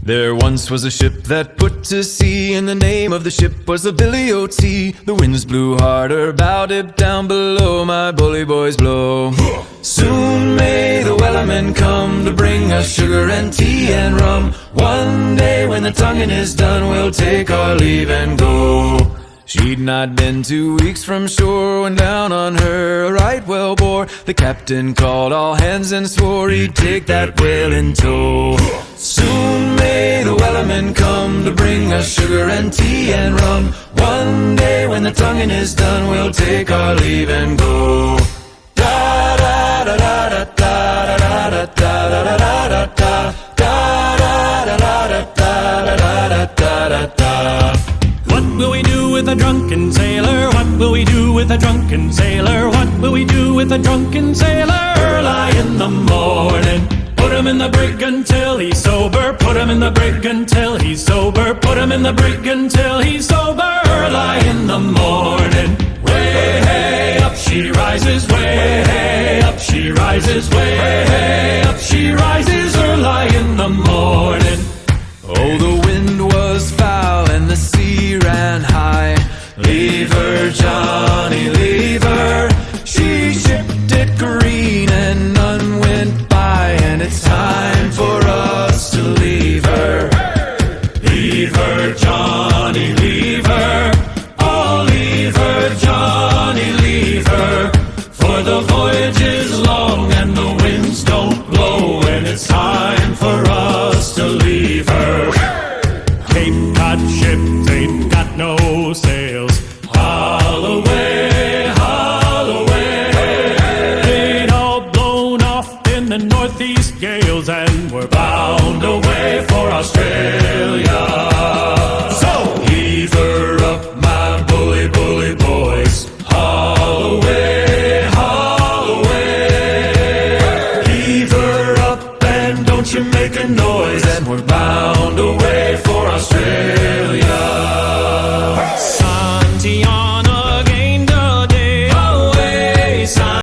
There once was a ship that put to sea, and the name of the ship was the Billy O.T. The winds blew harder, bowed it down below, my bully boys blow. Soon may the wellerman come to bring us sugar and tea and rum. One day when the tonguing is done, we'll take our leave and go. She'd not been 2 weeks from shore when down on her a right whale bore. The captain called all hands and swore he'd take that whale in tow. Soon may the wellerman come to bring us sugar and tea and rum. One day when the tonguing is done, we'll take our leave and go. Da da da da da da da da da da da da da. What will we do with a drunken sailor? What will we do with a drunken sailor? What will we do with a drunken sailor? Early in the morning, put him in the brig until he's sober. Put him in the brig until he's sober. Put him in the brig until he's sober. Early in the morning, way hey up she rises. Way hey up she rises. Way hey up she rises. Early in the morning. Oh, the wind was foul and the sea ran high. Leave her, Johnny, leave her. She shipped it green and none went by, and it's time for us to leave her. Leave her, Johnny, leave her. Oh, leave her, Johnny, leave her. For the voyage is long and the winds don't blow, and it's time for us to leave her. Cape Cod ships ain't got no sails. Haul away, haul away. They'd all blown off in the northeast gales, and we're bound away for Australia.